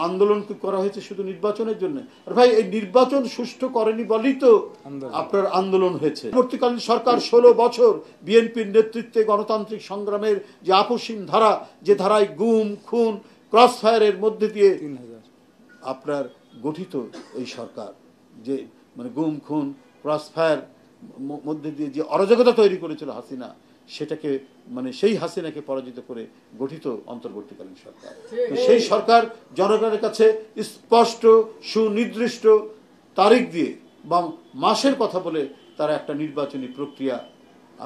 আন্দোলন করা হয়েছে শুধু নির্বাচনের জন্য। আর ভাই, এই নির্বাচন সুষ্ঠু করেনি বলেই তো আপনার আন্দোলন হয়েছে। পরবর্তীকালীন সরকার 16 বছর বিএনপির নেতৃত্বে গণতান্ত্রিক সংগ্রামের যে আপসীন ধারা, যে ধারায় গুম খুন ক্রস ফায়ারের মধ্যে দিয়ে আপনার গঠিত এই সরকার, যে মানে গুম খুন ক্রস ফায়ার মধ্যে দিয়ে যে অরাজকতা তৈরি করেছিল হাসিনা, সেটাকে মানে সেই হাসিনাকে পরাজিত করে গঠিত অন্তর্বর্তীকালীন সরকার। তো সেই সরকার জনগণের কাছে স্পষ্ট সুনির্দিষ্ট তারিখ দিয়ে বা মাসের কথা বলে তারা একটা নির্বাচনী প্রক্রিয়া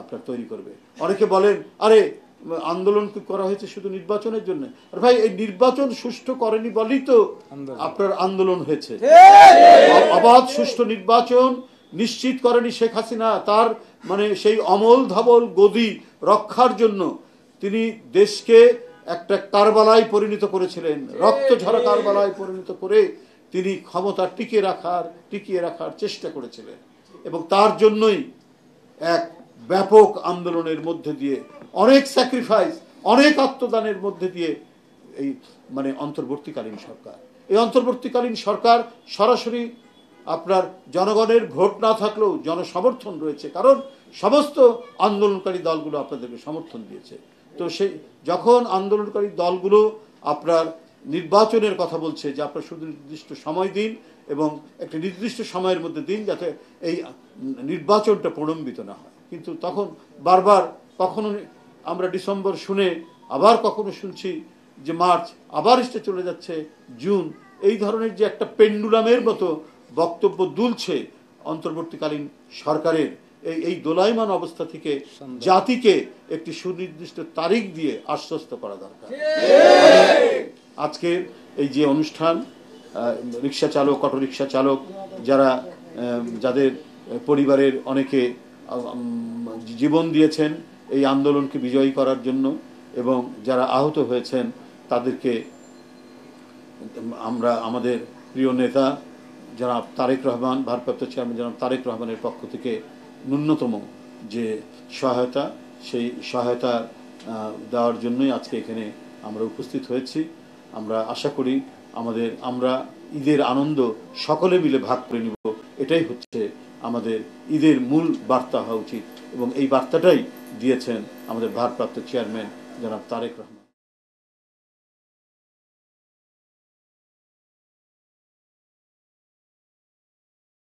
আপনার তৈরি করবে। অনেকে বলেন, আরে আন্দোলন করা হয়েছে শুধু নির্বাচনের জন্য। আর ভাই, এই নির্বাচন সুষ্ঠু করেনি বলেই তো আপনার আন্দোলন হয়েছে। অবাধ সুষ্ঠু নির্বাচন নিশ্চিত করেনি শেখ হাসিনা। তার মানে সেই অমল ধবল গদি রক্ষার জন্য তিনি দেশকে একটা কারবালায় পরিণত করেছিলেন, রক্ত ঝরা কারবালায় পরিণত করে তিনি ক্ষমতা টিকিয়ে রাখার চেষ্টা করেছিলেন। এবং তার জন্যই এক ব্যাপক আন্দোলনের মধ্যে দিয়ে, অনেক স্যাক্রিফাইস, অনেক আত্মদানের মধ্যে দিয়ে এই মানে অন্তর্বর্তীকালীন সরকার, এই অন্তর্বর্তীকালীন সরকার সরাসরি আপনার জনগণের ভোট না থাকলেও জনসমর্থন রয়েছে, কারণ সমস্ত আন্দোলনকারী দলগুলো আপনাদেরকে সমর্থন দিয়েছে। তো সেই যখন আন্দোলনকারী দলগুলো আপনার নির্বাচনের কথা বলছে যে আপনার শুধু নির্দিষ্ট সময় দিন এবং একটা নির্দিষ্ট সময়ের মধ্যে দিন যাতে এই নির্বাচনটা প্রলম্বিত না হয়, কিন্তু তখন বারবার কখনো আমরা ডিসেম্বর শুনে আবার কখনো শুনছি যে মার্চ, আবার এসে চলে যাচ্ছে জুন। এই ধরনের যে একটা পেন্ডুলামের মতো বক্তব্য দুলছে অন্তর্বর্তীকালীন সরকারের, এই দোলায়মান অবস্থা থেকে জাতিকে একটি সুনির্দিষ্ট তারিখ দিয়ে আশ্বস্ত করা দরকার। আজকের এই যে অনুষ্ঠান, রিক্সা চালক, অটো রিক্সা চালক, যাদের পরিবারের অনেকে জীবন দিয়েছেন এই আন্দোলনকে বিজয়ী করার জন্য এবং যারা আহত হয়েছেন, তাদেরকে আমরা আমাদের প্রিয় নেতা জনাব তারেক রহমান, ভারপ্রাপ্ত চেয়ারম্যান জনাব তারেক রহমানের পক্ষ থেকে ন্যূনতম যে সহায়তা, সেই সহায়তা দেওয়ার জন্যই আজকে এখানে আমরা উপস্থিত হয়েছি। আমরা আশা করি আমরা ঈদের আনন্দ সকলে মিলে ভাগ করে নিব, এটাই হচ্ছে আমাদের ঈদের মূল বার্তা হওয়া উচিত এবং এই বার্তাটাই দিয়েছেন আমাদের ভারপ্রাপ্ত চেয়ারম্যান জনাব তারেক রহমান।